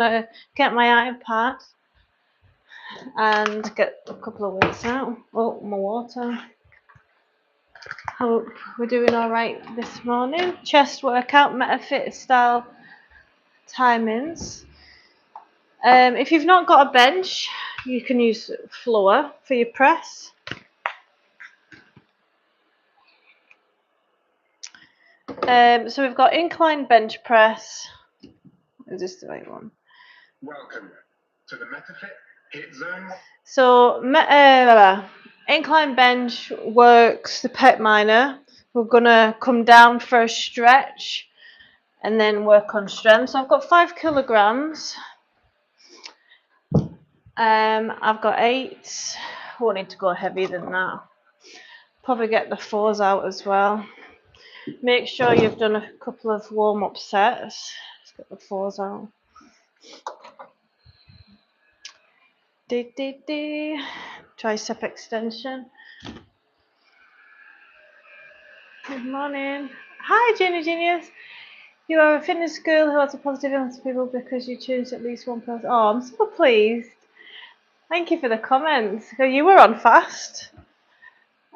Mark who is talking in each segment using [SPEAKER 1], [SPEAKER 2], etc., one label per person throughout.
[SPEAKER 1] Get my iPad and get a couple of weights out. Oh, my water. Hope we're doing all right this morning. Chest workout, MetaFit style timings. If you've not got a bench, you can use floor for your press. So we've got incline bench press. Is this the right one? Welcome to the MetaFit Hit Zone. So incline bench works the pec minor. We're gonna come down for a stretch and then work on strength. So I've got 5 kilograms. I've got 8. I won't need to go heavier than that. Probably get the 4s out as well. Make sure you've done a couple of warm-up sets. Let's get the 4s out. Tricep extension. Good morning. Hi, Jenny Genius. You are a fitness girl who has a positive influence on people because you choose at least one person. Oh, I'm so pleased. Thank you for the comments. You were on fast.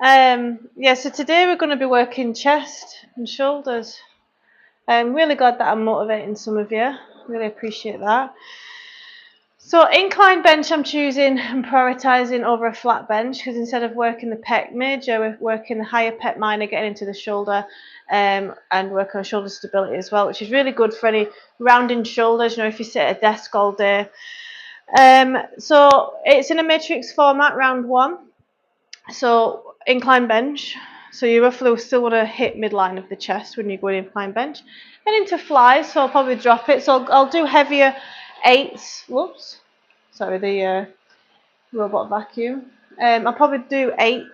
[SPEAKER 1] Yeah, so today we're going to be working chest and shoulders. I'm really glad that I'm motivating some of you. Really appreciate that. So incline bench I'm choosing and prioritising over a flat bench because instead of working the pec major, we're working the higher pec minor, getting into the shoulder and working on shoulder stability as well, which is really good for any rounding shoulders, if you sit at a desk all day. So it's in a matrix format, round 1. So incline bench. So you roughly still want to hit midline of the chest when you go in incline bench. Then into flies, so I'll probably drop it. So I'll do heavier 8s. Whoops. Sorry, the robot vacuum. I'll probably do 8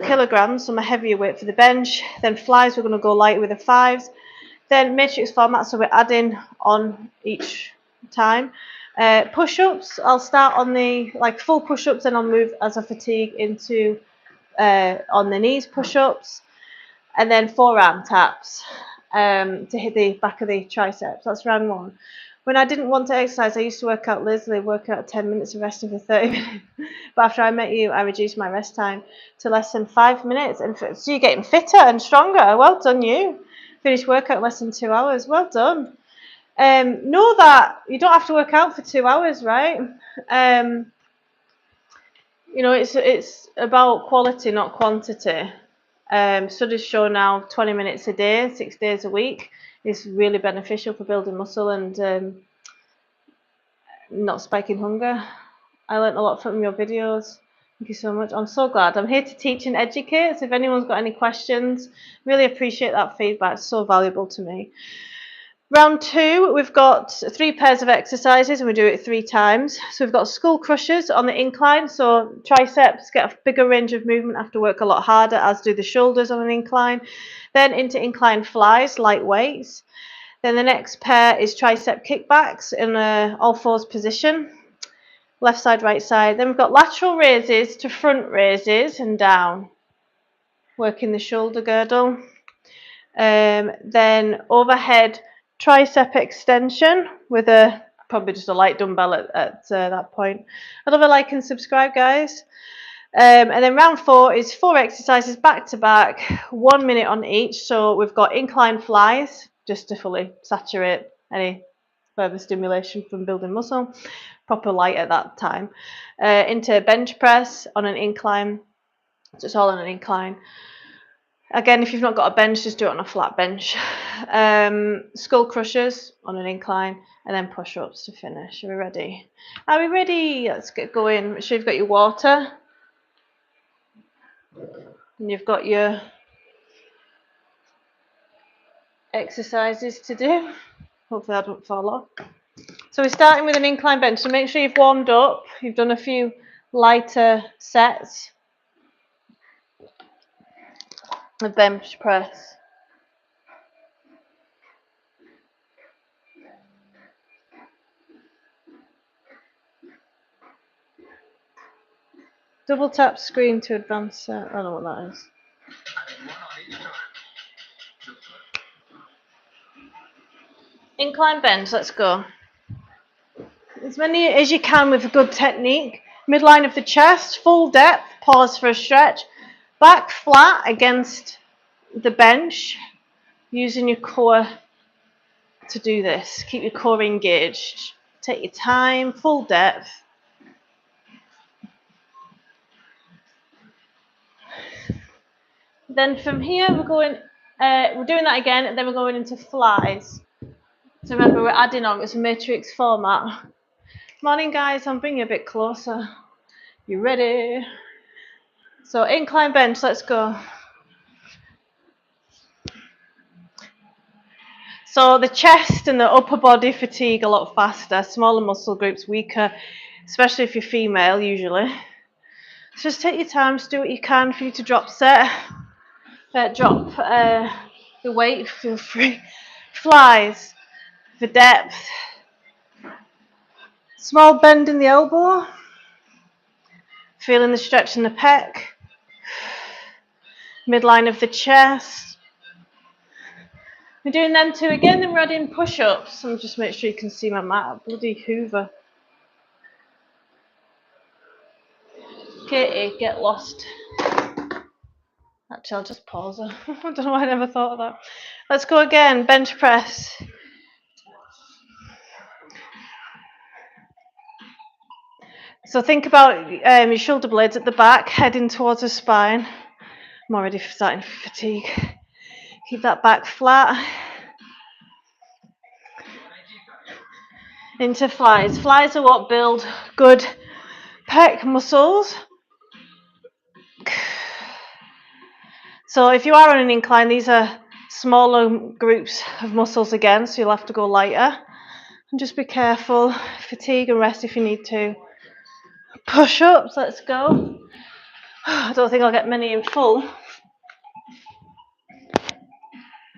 [SPEAKER 1] kilograms, so my heavier weight for the bench. Then flies, we're going to go light with the 5s. Then matrix format, so we're adding on each time. Push-ups, I'll start on the full push-ups, and I'll move as I fatigue into on the knees push-ups, and then forearm taps to hit the back of the triceps. That's round 1. When I didn't want to exercise, I used to work out lazily, work out 10 minutes, the rest of the 30 minutes. But after I met you, I reduced my rest time to less than 5 minutes. And so you're getting fitter and stronger. Well done, you. Finished workout less than 2 hours. Well done. Know that you don't have to work out for 2 hours, right? It's about quality, not quantity. Studies show now 20 minutes a day, 6 days a week is really beneficial for building muscle and not spiking hunger. I learned a lot from your videos. Thank you so much. I'm so glad. I'm here to teach and educate. So if anyone's got any questions, really appreciate that feedback. It's so valuable to me. Round 2, we've got 3 pairs of exercises and we do it 3 times. So we've got skull crushers on the incline. So triceps get a bigger range of movement, have to work a lot harder, as do the shoulders on an incline. Then into incline flies, light weights. Then the next pair is tricep kickbacks in a all 4s position. Left side, right side. Then we've got lateral raises to front raises and down. Working the shoulder girdle. Then overhead tricep extension with probably just a light dumbbell at that point. I love a like and subscribe, guys. And then round 4 is 4 exercises back to back, 1 minute on each. So we've got incline flies just to fully saturate any further stimulation from building muscle. Proper light at that time. Into bench press on an incline. So it's all on an incline. Again, if you've not got a bench, just do it on a flat bench. Skull crushers on an incline, and then push-ups to finish. Are we ready? Are we ready? Let's get going. Make sure you've got your water. And you've got your exercises to do. Hopefully I don't fall off. So we're starting with an incline bench. So make sure you've warmed up. You've done a few lighter sets. The bench press. Double tap screen to advance. I don't know what that is. Incline bench, let's go. As many as you can with good technique. Midline of the chest, full depth, pause for a stretch. Back flat against the bench, using your core to do this. Keep your core engaged. Take your time, full depth. Then from here we're doing that again, and then we're going into flies. So remember, we're adding on, it's a matrix format. Morning guys, I'm bringing you a bit closer. You ready? So incline bench, let's go. So the chest and the upper body fatigue a lot faster, smaller muscle groups weaker, especially if you're female usually. So just take your time, just do what you can for you to drop the weight, feel free. Flies, for depth. Small bend in the elbow, feeling the stretch in the pec, midline of the chest. We're doing them two again, then we're adding push-ups. And just make sure you can see my mat, bloody Hoover. Katie, get lost. Actually, I'll just pause her. I don't know why I never thought of that. Let's go again, bench press. So think about your shoulder blades at the back, heading towards the spine. I'm already starting to fatigue. Keep that back flat. Into flies. Flies are what build good pec muscles. So if you are on an incline, these are smaller groups of muscles again, so you'll have to go lighter. And just be careful, fatigue and rest if you need to. Push-ups, let's go. I don't think I'll get many in full.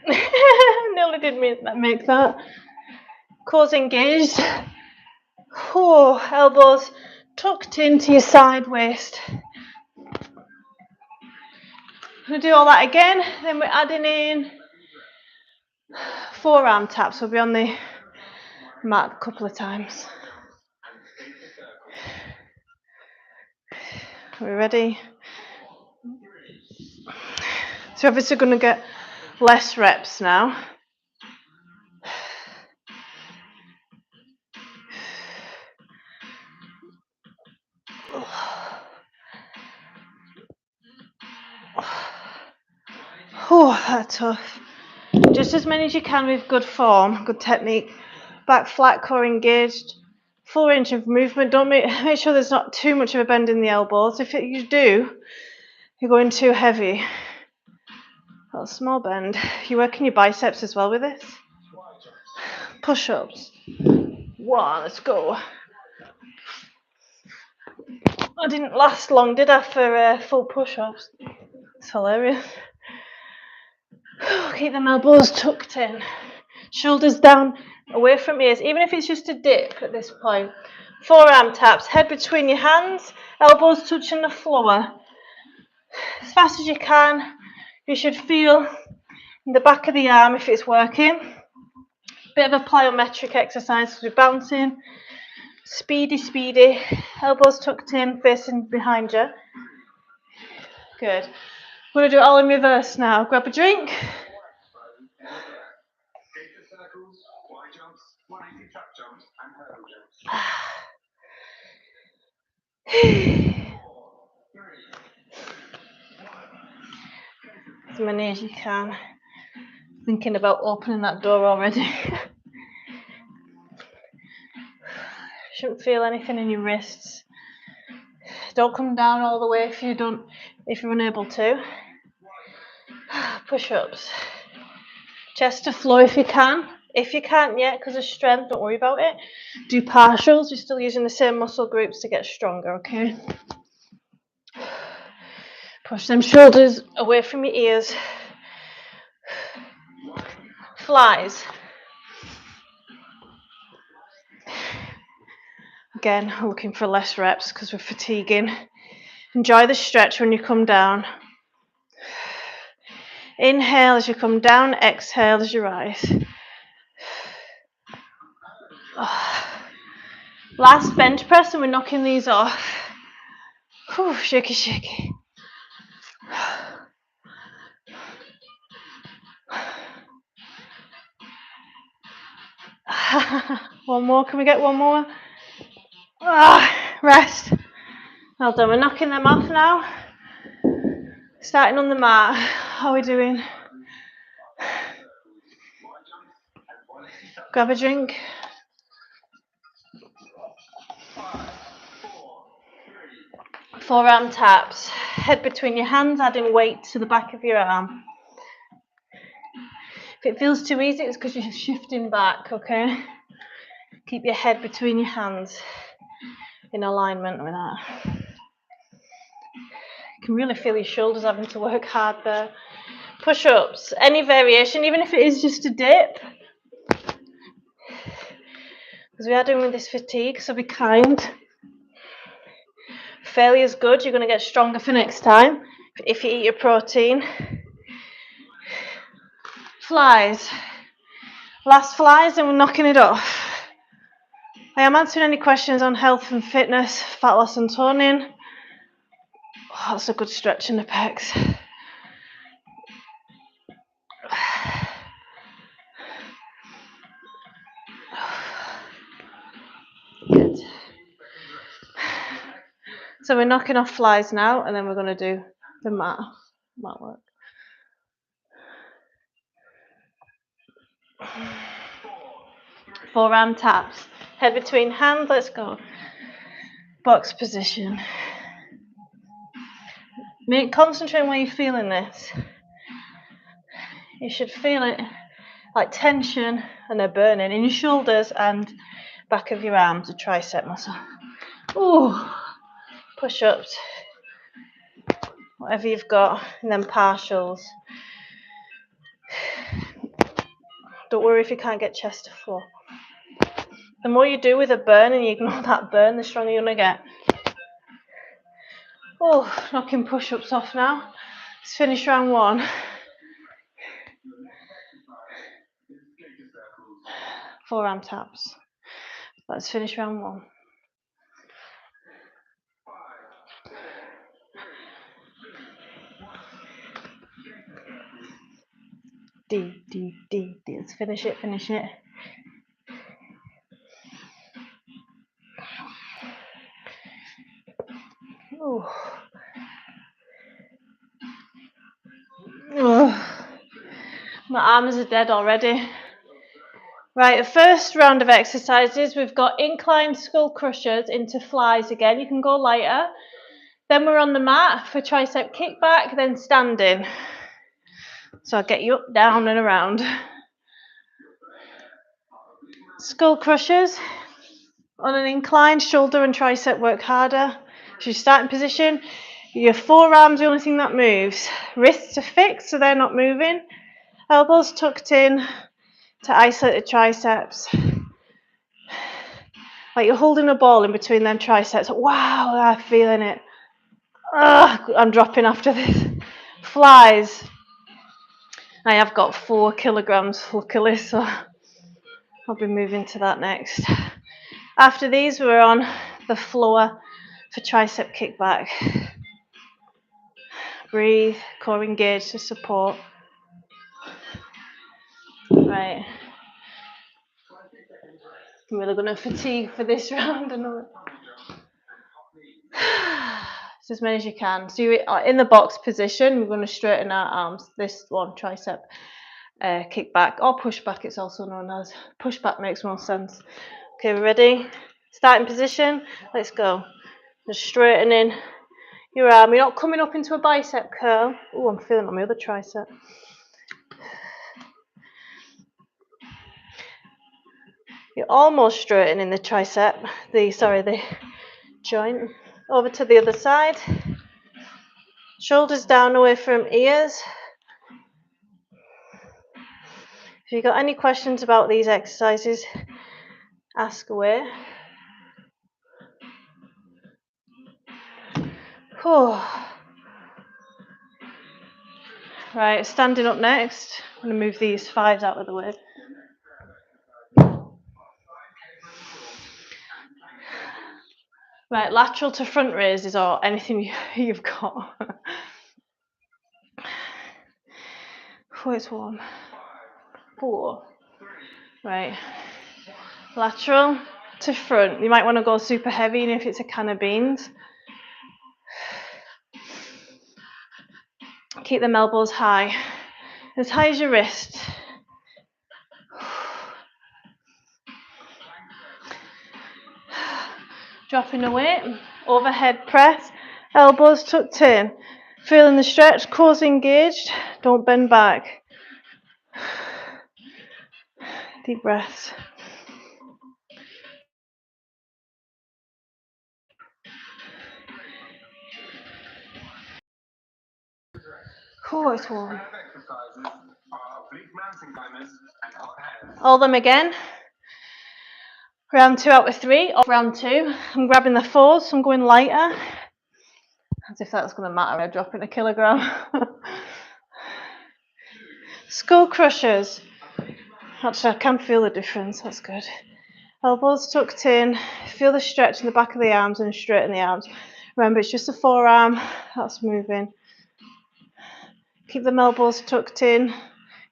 [SPEAKER 1] Nearly did make that. Core's engaged. Elbows tucked into your side waist. I'm going to do all that again, then we're adding in forearm taps. We'll be on the mat a couple of times. Are we ready? So obviously going to get less reps now. That's tough. Just as many as you can with good form, good technique. Back flat, core engaged. Full range of movement. Don't make sure there's not too much of a bend in the elbows. If you do, you're going too heavy. A small bend. You're working your biceps as well with this. Push-ups. One, let's go. I didn't last long, did I, for full push-ups? It's hilarious. Keep them elbows tucked in. Shoulders down, away from ears, even if it's just a dip at this point. Forearm taps, head between your hands, elbows touching the floor. As fast as you can. You should feel in the back of the arm if it's working. Bit of a plyometric exercise because we're bouncing. Speedy. Elbows tucked in, facing behind you. Good. We're going to do it all in reverse now. Grab a drink. As many as you can. Thinking about opening that door already. Shouldn't feel anything in your wrists. Don't come down all the way if you're unable to. Push-ups. Chest to floor if you can. If you can't yet because of strength, don't worry about it. Do partials. You're still using the same muscle groups to get stronger, okay? Push them shoulders away from your ears. Flies. Again, looking for less reps because we're fatiguing. Enjoy the stretch when you come down. Inhale as you come down, exhale as you rise. Last bench press, and we're knocking these off. Whew, shaky, shaky. One more, can we get one more? Rest. Well done, we're knocking them off now. Starting on the mat. How are we doing? Grab a drink. Forearm taps. Head between your hands, adding weight to the back of your arm. If it feels too easy, it's because you're shifting back, okay? Keep your head between your hands in alignment with that. You can really feel your shoulders having to work hard there. Push-ups, any variation, even if it is just a dip. Because we are doing with this fatigue, so be kind. Failure is good, you're going to get stronger for next time if you eat your protein. Flies. Last flies and we're knocking it off. I am answering any questions on health and fitness, fat loss and toning. Oh, that's a good stretch in the pecs. Good. So we're knocking off flies now, and then we're going to do the mat work. Forearm taps. Head between hands, let's go. Box position. Concentrate on where you're feeling this. You should feel it like tension and a burning in your shoulders and back of your arms, a tricep muscle. Ooh, push-ups, whatever you've got, and then partials. Don't worry if you can't get chest to floor. The more you do with a burn and you ignore that burn, the stronger you're going to get. Oh, knocking push-ups off now. Let's finish round one. Forearm taps. Let's finish round one. D. Let's finish it. Ooh. My arms are dead already. Right, the first round of exercises, we've got incline skull crushers into flies again. You can go lighter. Then we're on the mat for tricep kickback, then standing. So I'll get you up, down and around. Skull crushers. On an incline, shoulder and tricep work harder. So your starting position, your forearms the only thing that moves. Wrists are fixed, so they're not moving. Elbows tucked in to isolate the triceps. Like you're holding a ball in between them triceps. Wow, I'm feeling it. I'm dropping after this. Flies. I have got 4 kilograms, luckily, so I'll be moving to that next. After these, we're on the floor for tricep kickback. Breathe, core engaged to support. Right. I'm really going to fatigue for this round. It's as many as you can. So you're in the box position. We're going to straighten our arms. This one, tricep kickback or pushback, it's also known as. Pushback makes more sense. Okay, we're ready? Starting position. Let's go. Just straightening your arm. You're not coming up into a bicep curl. Oh, I'm feeling on my other tricep. You're almost straightening the tricep, the joint. Over to the other side. Shoulders down away from ears. If you've got any questions about these exercises, ask away. Right, standing up next. I'm going to move these 5s out of the way. Right, lateral to front raises or anything you've got. Oh, it's warm. 4. Right. Lateral to front. You might want to go super heavy, even if it's a can of beans. Keep them elbows high as your wrist. Dropping the weight, overhead press, elbows tucked in. Feeling the stretch, core engaged, don't bend back. Deep breaths. Oh, it's warm. All them again. Round 2 out of 3, or round 2. I'm grabbing the 4s, so I'm going lighter. As if that's going to matter, I'm dropping a kilogram. Skull crushers. Actually, I can feel the difference, that's good. Elbows tucked in, feel the stretch in the back of the arms and straighten the arms. Remember, it's just the forearm that's moving. Keep them elbows tucked in,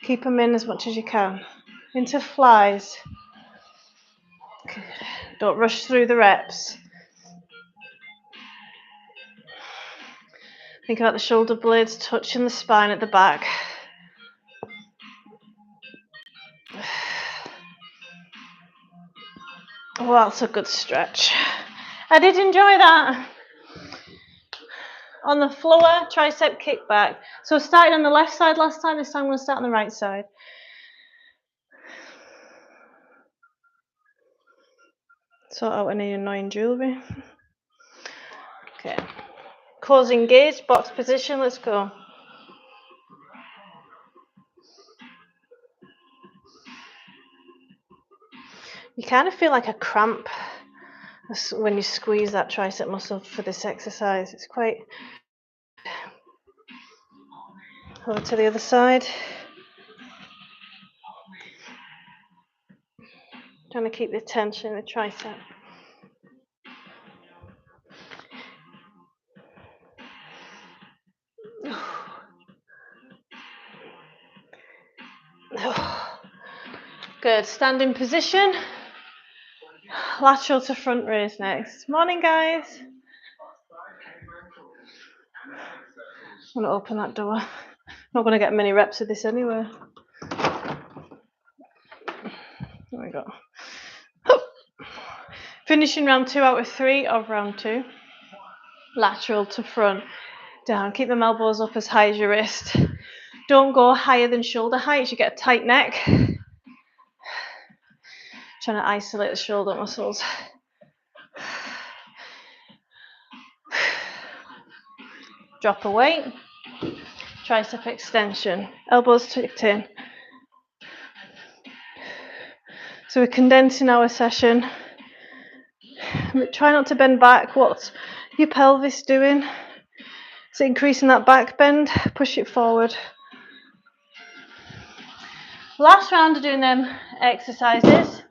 [SPEAKER 1] keep them in as much as you can. Into flies. Don't rush through the reps. Think about the shoulder blades touching the spine at the back. Oh, that's a good stretch. I did enjoy that. On the floor, tricep kickback. So I started on the left side last time, this time I'm going to start on the right side. Sort out any annoying jewellery. Okay. Cores engaged, box position, let's go. You kind of feel like a cramp when you squeeze that tricep muscle for this exercise. It's quite... Over to the other side. Trying to keep the tension in the tricep. Good, standing position. Lateral to front raise next. Morning, guys. I'm going to open that door. Not going to get many reps of this anyway. There we go. Finishing round 2 out of 3 of round 2. Lateral to front. Down. Keep them elbows up as high as your wrist. Don't go higher than shoulder height. You get a tight neck. Trying to isolate the shoulder muscles. Drop a weight. Tricep extension. Elbows tucked in. So we're condensing our session. Try not to bend back. What's your pelvis doing? Is it increasing that back bend? Push it forward. Last round of doing them exercises.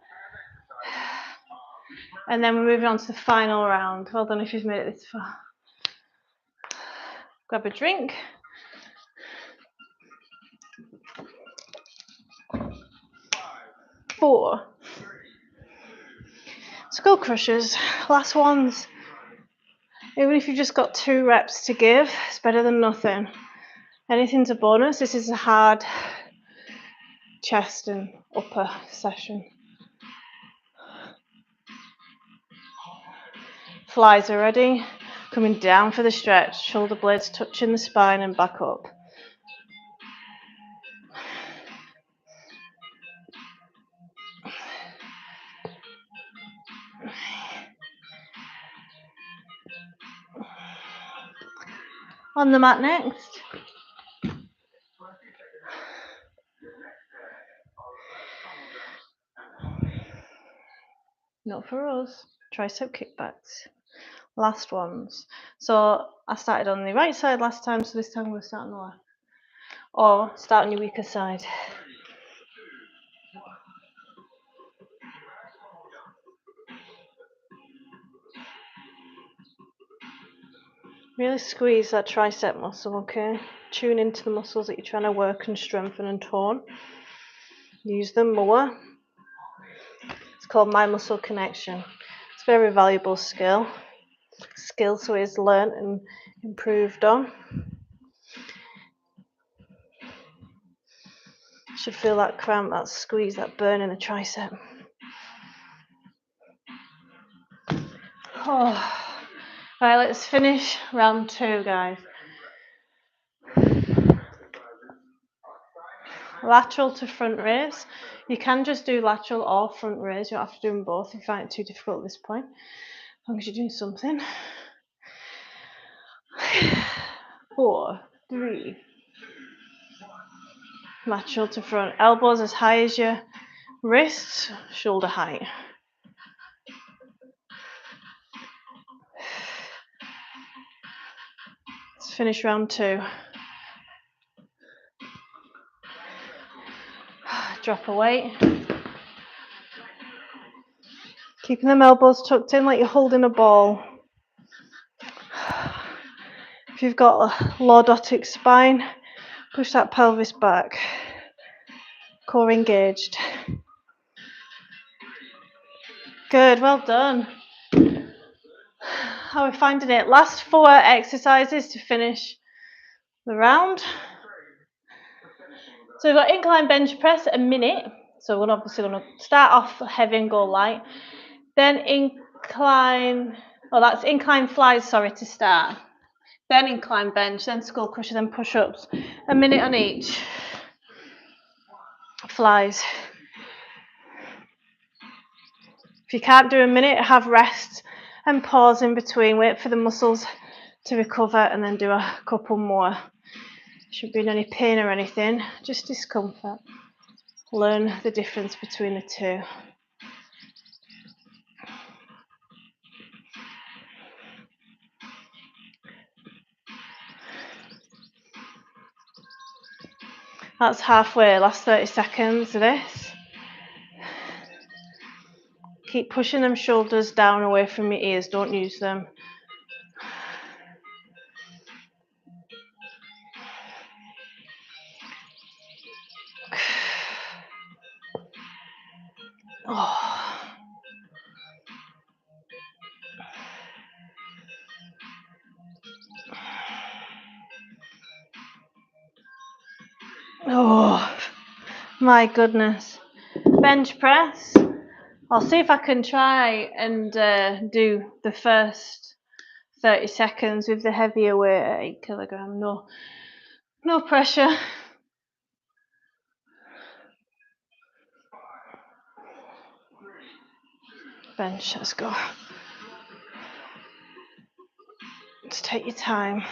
[SPEAKER 1] And then we're moving on to the final round. Well done if you've made it this far. Grab a drink. Four. Skull crushers. Last ones. Even if you've just got 2 reps to give, it's better than nothing. Anything's a bonus. This is a hard chest and upper session. Flies are ready. Coming down for the stretch. Shoulder blades touching the spine and back up. On the mat next. Not for us. Tricep kickbacks. Last ones. So I started on the right side last time, so this time we'll start on the left. Or start on your weaker side. Really squeeze that tricep muscle, okay? Tune into the muscles that you're trying to work and strengthen and tone. Use them more. It's called mind muscle connection. It's a very valuable skill so it's learnt and improved on. You should feel that cramp, that squeeze, that burn in the tricep. Oh. Right, let's finish round 2, guys. Lateral to front raise. You can just do lateral or front raise. You don't have to do them both if you find it too difficult at this point, as long as you're doing something. 4, 3. Lateral to front. Elbows as high as your wrists, shoulder height. Let's finish round 2. Drop a weight. Keeping them elbows tucked in like you're holding a ball. If you've got a lordotic spine, push that pelvis back. Core engaged. Good, well done. How are we finding it? Last 4 exercises to finish the round. So we've got incline bench press a minute. So we're obviously going to start off heavy and go light. Then incline flies, to start. Then incline bench, then skull crusher, then push-ups. A minute on each. Flies. If you can't do a minute, have rest and pause in between. Wait for the muscles to recover and then do a couple more. Shouldn't be any pain or anything, just discomfort. Learn the difference between the two. That's halfway, last 30 seconds of this. Keep pushing them shoulders down away from your ears, don't use them. Oh. Oh, my goodness. Bench press. I'll see if I can try and do the first 30 seconds with the heavier weight at 8 kilograms. No pressure. Bench, let's go. Just take your time.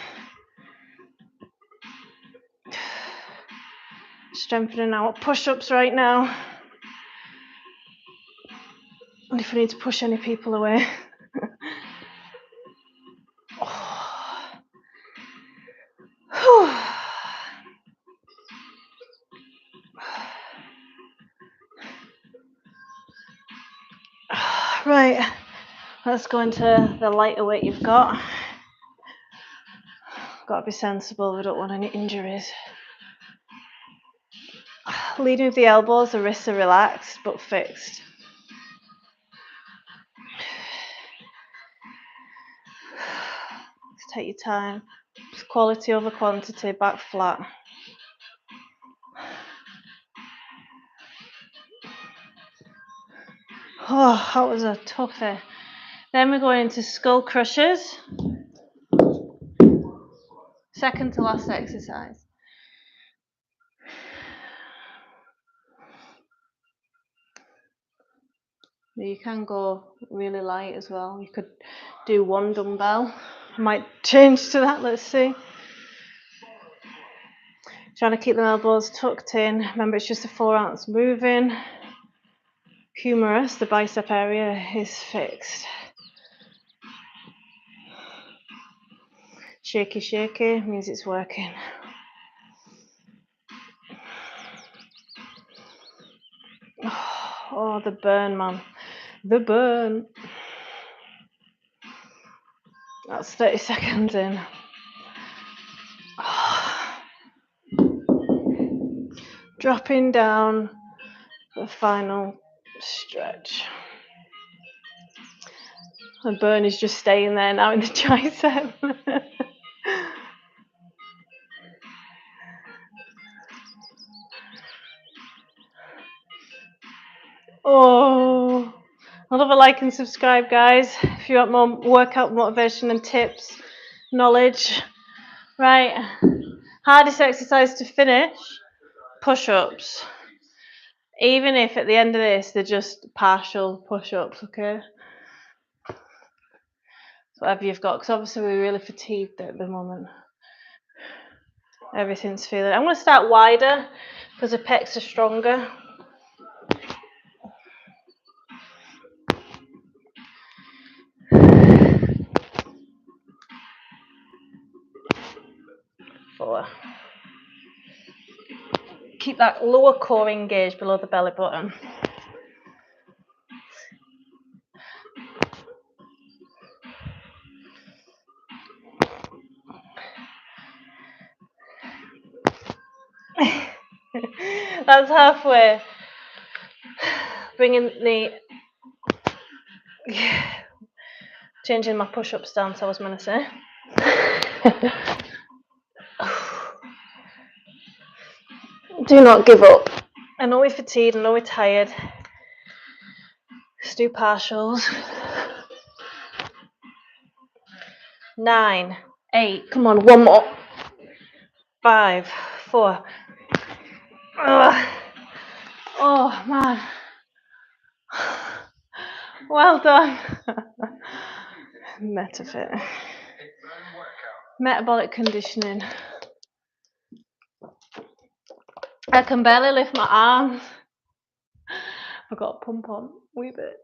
[SPEAKER 1] Strengthening our push-ups right now. And if we need to push any people away. Right, let's go into the lighter weight you've got. Got to be sensible, we don't want any injuries. Leading with the elbows, the wrists are relaxed but fixed. Just take your time. It's quality over quantity, back flat. Oh, that was a toughie. Then we're going into skull crushers. Second to last exercise. You can go really light as well. You could do 1 dumbbell. I might change to that, let's see. Trying to keep the elbows tucked in. Remember, it's just a 4-ounce moving. Humerus, the bicep area, is fixed. Shaky, shaky means it's working. Oh, the burn, man. The burn. That's 30 seconds in. Dropping down for the final stretch. The burn is just staying there now in the tricep. Oh, I love a like and subscribe, guys. If you want more workout motivation and tips, knowledge. Right, hardest exercise to finish, push-ups. Even if at the end of this they're just partial push-ups, okay? Whatever you've got, because obviously we're really fatigued at the moment. Everything's feeling. I'm going to start wider because the pecs are stronger. Four. Keep that lower core engaged below the belly button. That's halfway. Bringing the changing my push-up stance, I was going to say. Do not give up. I know we're fatigued, I know we're tired. Let's do partials. 9, 8, come on, one more. 5, 4. Ugh. Oh man. Well done. Metafit. Metabolic conditioning. I can barely lift my arms. I've got a pump on a wee bit.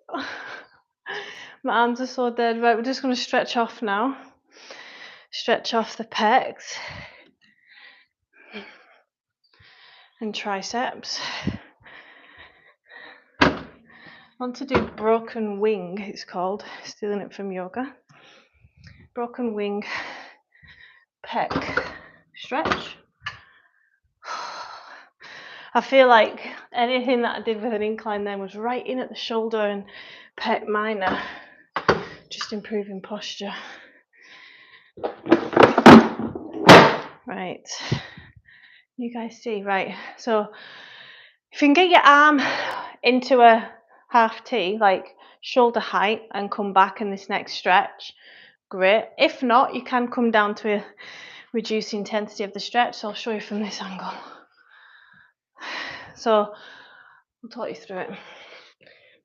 [SPEAKER 1] My arms are so dead. Right, we're just going to stretch off now. Stretch off the pecs and triceps. I want to do broken wing, it's called, stealing it from yoga. Broken wing pec stretch. I feel like anything that I did with an incline then was right in at the shoulder and pec minor, just improving posture. Right, you guys see, right, so if you can get your arm into a half T, like shoulder height, and come back in this next stretch, great. If not, you can come down to a reduced intensity of the stretch, so I'll show you from this angle. So I'll talk you through it.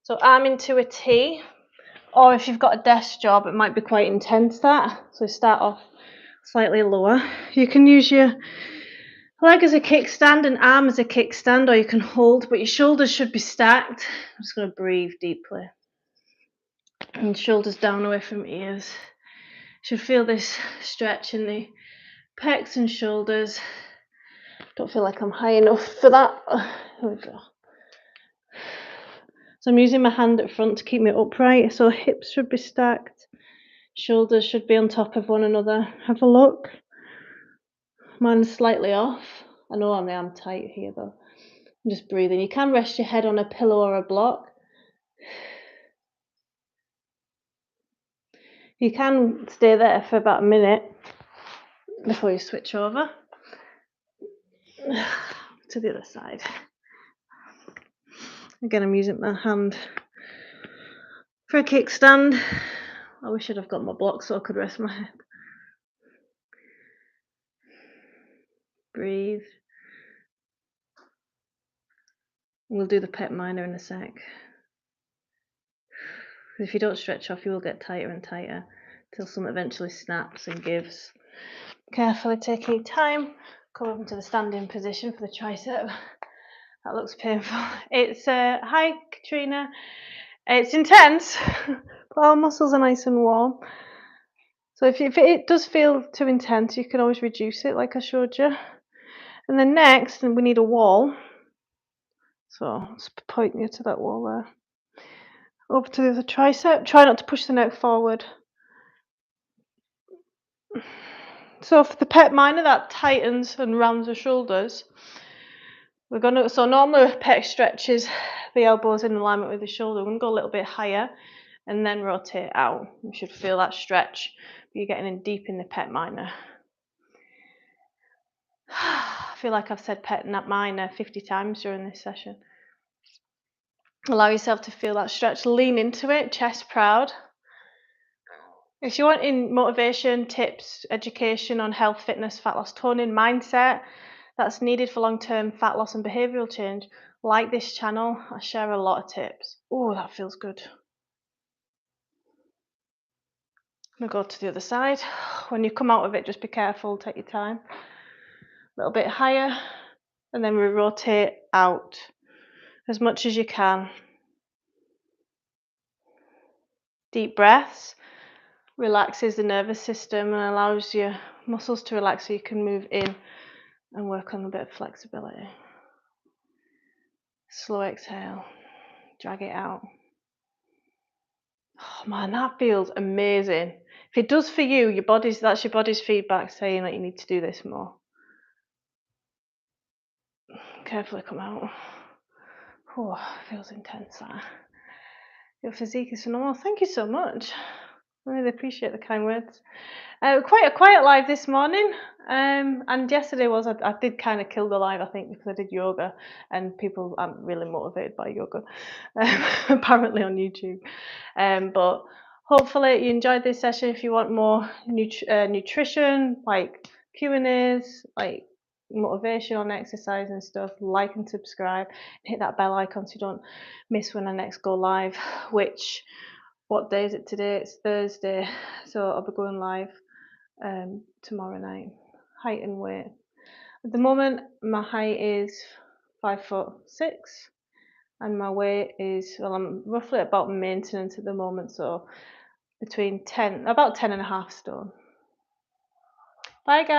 [SPEAKER 1] So arm into a T, or if you've got a desk job, it might be quite intense that. So start off slightly lower. You can use your leg as a kickstand and arm as a kickstand, or you can hold, but your shoulders should be stacked. I'm just going to breathe deeply. And shoulders down away from ears. You should feel this stretch in the pecs and shoulders. Don't feel like I'm high enough for that. Here we go. So I'm using my hand at front to keep me upright, so hips should be stacked, shoulders should be on top of one another. Have a look. Mine's slightly off. I know I am tight here though. I'm just breathing. You can rest your head on a pillow or a block. You can stay there for about a minute before you switch over to the other side. Again, I'm using my hand for a kickstand. I wish I'd have got my block so I could rest my head. Breathe. We'll do the pec minor in a sec. If you don't stretch off, you will get tighter and tighter till something eventually snaps and gives. Carefully taking your time. Come up into the standing position for the tricep. That looks painful. It's hi Katrina. It's intense, but our muscles are nice and warm. So if it does feel too intense, you can always reduce it, like I showed you. And then next, we need a wall. So let's point you to that wall there. Over to the other tricep. Try not to push the neck forward. So for the pec minor, that tightens and rounds the shoulders. So normally pec stretches the elbows in alignment with the shoulder. We're going to go a little bit higher and then rotate out. You should feel that stretch. You're getting in deep in the pec minor. I feel like I've said pec minor 50 times during this session. Allow yourself to feel that stretch. Lean into it, chest proud. If you want in motivation, tips, education on health, fitness, fat loss, toning, mindset that's needed for long-term fat loss and behavioural change, like this channel, I share a lot of tips. Oh, that feels good. I'm going to go to the other side. When you come out of it, just be careful, take your time. A little bit higher, and then we rotate out as much as you can. Deep breaths relaxes the nervous system and allows your muscles to relax so you can move in and work on a bit of flexibility. Slow exhale, drag it out. Oh man, that feels amazing. If it does for you, that's your body's feedback saying that you need to do this more. Carefully come out. Oh, feels intense that. Your physique is phenomenal. Thank you so much. I really appreciate the kind words. Quite a quiet live this morning, and yesterday I did kind of kill the live, I think, because I did yoga and people aren't really motivated by yoga, apparently on YouTube. But hopefully you enjoyed this session. If you want more nutrition, like Q&As, like motivation on exercise and stuff, like and subscribe, hit that bell icon so you don't miss when I next go live. What day is it today? It's Thursday, so I'll be going live tomorrow night. Height and weight. At the moment, my height is 5'6", and my weight is, well, I'm roughly about maintenance at the moment, so about 10.5 stone. Bye guys.